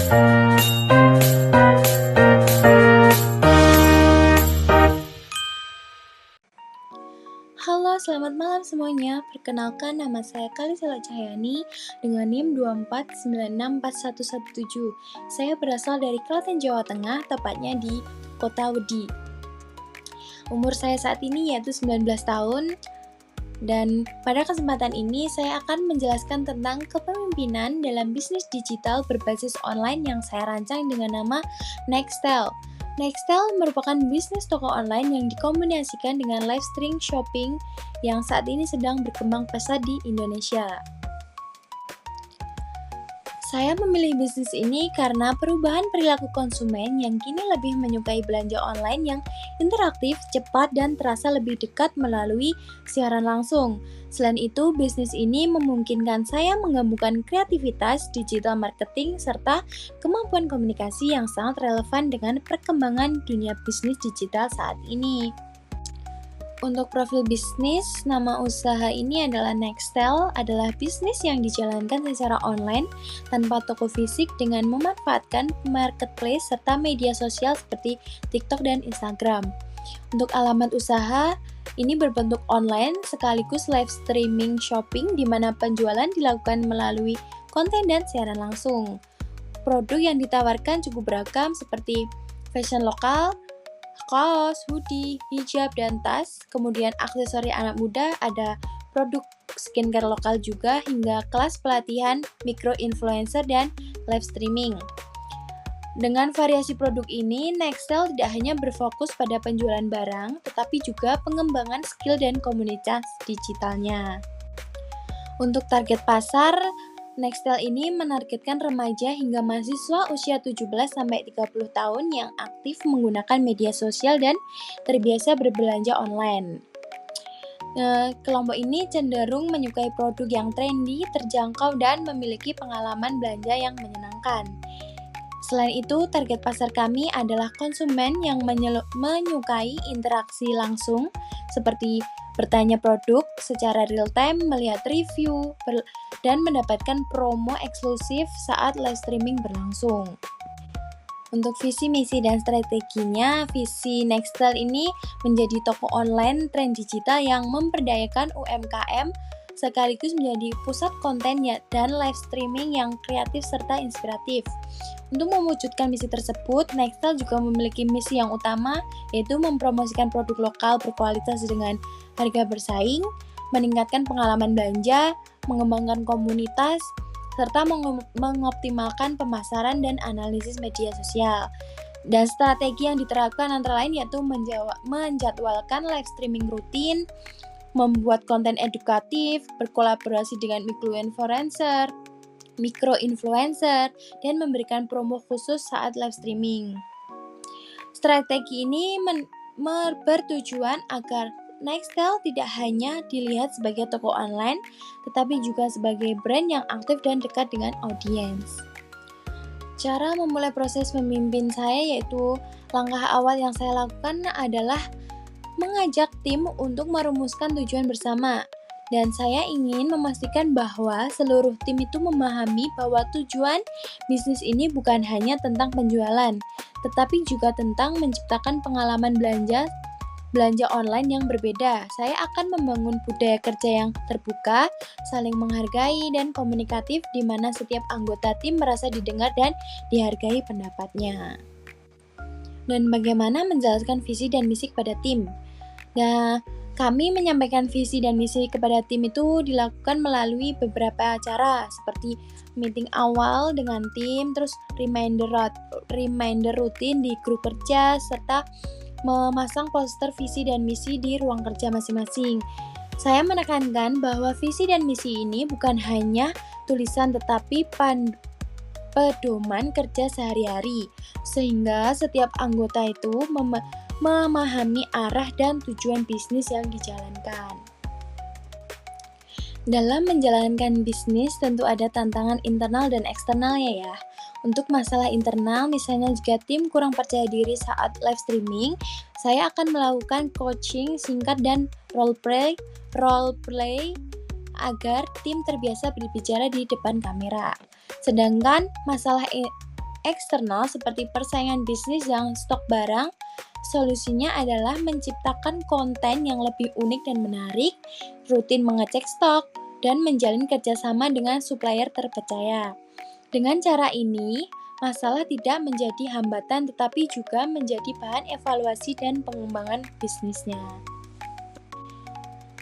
Halo, selamat malam semuanya. Perkenalkan, nama saya Kalisela Cahyani dengan NIM 249641117. Saya berasal dari Klaten, Jawa Tengah, tepatnya di Kota Wedi. Umur saya saat ini yaitu 19 tahun. Dan pada kesempatan ini saya akan menjelaskan tentang kepemimpinan dalam bisnis digital berbasis online yang saya rancang dengan nama Nextel. Nextel merupakan bisnis toko online yang dikombinasikan dengan live streaming shopping yang saat ini sedang berkembang pesat di Indonesia. Saya memilih bisnis ini karena perubahan perilaku konsumen yang kini lebih menyukai belanja online yang interaktif, cepat, dan terasa lebih dekat melalui siaran langsung. Selain itu, bisnis ini memungkinkan saya menggabungkan kreativitas, digital marketing, serta kemampuan komunikasi yang sangat relevan dengan perkembangan dunia bisnis digital saat ini. Untuk profil bisnis, nama usaha ini adalah Nextel, adalah bisnis yang dijalankan secara online tanpa toko fisik dengan memanfaatkan marketplace serta media sosial seperti TikTok dan Instagram. Untuk alamat usaha, ini berbentuk online sekaligus live streaming shopping di mana penjualan dilakukan melalui konten dan siaran langsung. Produk yang ditawarkan cukup beragam seperti fashion lokal, kaos, hoodie, hijab, dan tas. Kemudian aksesori anak muda, ada produk skincare lokal juga, hingga kelas pelatihan, micro-influencer, dan live streaming. Dengan variasi produk ini, Nextel tidak hanya berfokus pada penjualan barang, tetapi juga pengembangan skill dan komunitas digitalnya. Untuk target pasar, Nextel ini menargetkan remaja hingga mahasiswa usia 17-30 tahun yang aktif menggunakan media sosial dan terbiasa berbelanja online. Kelompok ini cenderung menyukai produk yang trendy, terjangkau, dan memiliki pengalaman belanja yang menyenangkan. Selain itu, target pasar kami adalah konsumen yang menyukai interaksi langsung, seperti bertanya produk secara real time, melihat review, dan mendapatkan promo eksklusif saat live streaming berlangsung. Untuk visi, misi, dan strateginya, visi Nextel ini menjadi toko online tren digital yang memperdayakan UMKM sekaligus menjadi pusat konten dan live streaming yang kreatif serta inspiratif. Untuk mewujudkan misi tersebut, Nextel juga memiliki misi yang utama, yaitu mempromosikan produk lokal berkualitas dengan harga bersaing, meningkatkan pengalaman belanja, mengembangkan komunitas, serta mengoptimalkan pemasaran dan analisis media sosial. Dan strategi yang diterapkan antara lain yaitu menjadwalkan live streaming rutin, membuat konten edukatif, berkolaborasi dengan micro-influencer, dan memberikan promo khusus saat live streaming. Strategi ini bertujuan agar Nextel tidak hanya dilihat sebagai toko online, tetapi juga sebagai brand yang aktif dan dekat dengan audiens. Cara memulai proses memimpin saya yaitu langkah awal yang saya lakukan adalah mengajak tim untuk merumuskan tujuan bersama. Dan saya ingin memastikan bahwa seluruh tim itu memahami bahwa tujuan bisnis ini bukan hanya tentang penjualan, tetapi juga tentang menciptakan pengalaman belanja online yang berbeda. Saya akan membangun budaya kerja yang terbuka, saling menghargai, dan komunikatif di mana setiap anggota tim merasa didengar dan dihargai pendapatnya. Dan bagaimana menjelaskan visi dan misi kepada tim? Nah, kami menyampaikan visi dan misi kepada tim itu dilakukan melalui beberapa cara seperti meeting awal dengan tim, terus reminder rutin di grup kerja, serta memasang poster visi dan misi di ruang kerja masing-masing. Saya menekankan bahwa visi dan misi ini bukan hanya tulisan tetapi pedoman kerja sehari-hari, sehingga setiap anggota itu memahami arah dan tujuan bisnis yang dijalankan. Dalam menjalankan bisnis tentu ada tantangan internal dan eksternalnya ya. Untuk masalah internal, misalnya jika tim kurang percaya diri saat live streaming, saya akan melakukan coaching singkat dan role play agar tim terbiasa berbicara di depan kamera. Sedangkan masalah eksternal seperti persaingan bisnis yang stok barang, solusinya adalah menciptakan konten yang lebih unik dan menarik, rutin mengecek stok, dan menjalin kerjasama dengan supplier terpercaya. Dengan cara ini, masalah tidak menjadi hambatan tetapi juga menjadi bahan evaluasi dan pengembangan bisnisnya.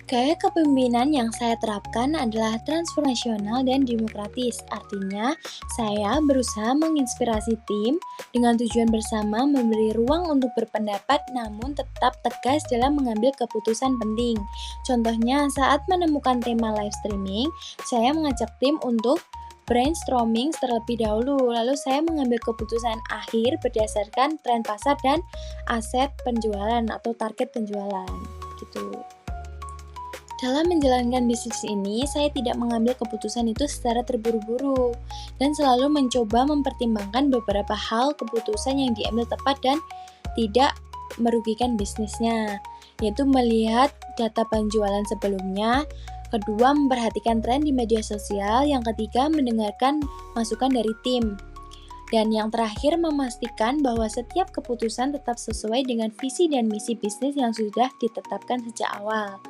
Gaya kepemimpinan yang saya terapkan adalah transformasional dan demokratis. Artinya, saya berusaha menginspirasi tim dengan tujuan bersama memberi ruang untuk berpendapat namun tetap tegas dalam mengambil keputusan penting. Contohnya, saat menemukan tema live streaming, saya mengajak tim untuk brainstorming terlebih dahulu, lalu saya mengambil keputusan akhir berdasarkan tren pasar dan aset penjualan atau target penjualan. Gitu. Dalam menjalankan bisnis ini, saya tidak mengambil keputusan itu secara terburu-buru dan selalu mencoba mempertimbangkan beberapa hal keputusan yang diambil tepat dan tidak merugikan bisnisnya, yaitu melihat data penjualan sebelumnya, kedua memperhatikan tren di media sosial, yang ketiga mendengarkan masukan dari tim, dan yang terakhir memastikan bahwa setiap keputusan tetap sesuai dengan visi dan misi bisnis yang sudah ditetapkan sejak awal.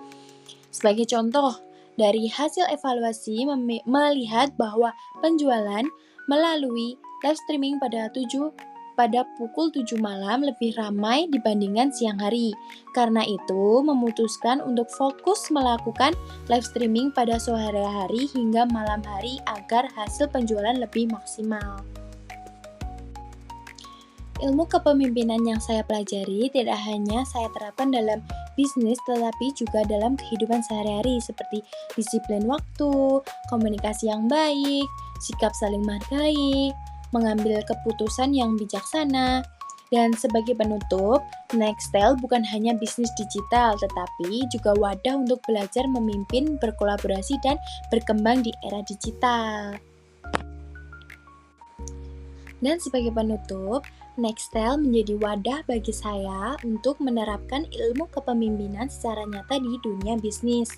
Sebagai contoh, dari hasil evaluasi melihat bahwa penjualan melalui live streaming pada pukul 7 malam lebih ramai dibandingkan siang hari. Karena itu, memutuskan untuk fokus melakukan live streaming pada sore hari hingga malam hari agar hasil penjualan lebih maksimal. Ilmu kepemimpinan yang saya pelajari tidak hanya saya terapkan dalam bisnis, tetapi juga dalam kehidupan sehari-hari seperti disiplin waktu, komunikasi yang baik, sikap saling menghargai, mengambil keputusan yang bijaksana. Dan sebagai penutup, Nextel bukan hanya bisnis digital, tetapi juga wadah untuk belajar memimpin, berkolaborasi, dan berkembang di era digital. Dan sebagai penutup, Nextel menjadi wadah bagi saya untuk menerapkan ilmu kepemimpinan secara nyata di dunia bisnis.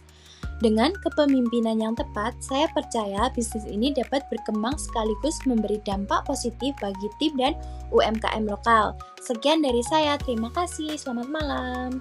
Dengan kepemimpinan yang tepat, saya percaya bisnis ini dapat berkembang sekaligus memberi dampak positif bagi tim dan UMKM lokal. Sekian dari saya, terima kasih, selamat malam.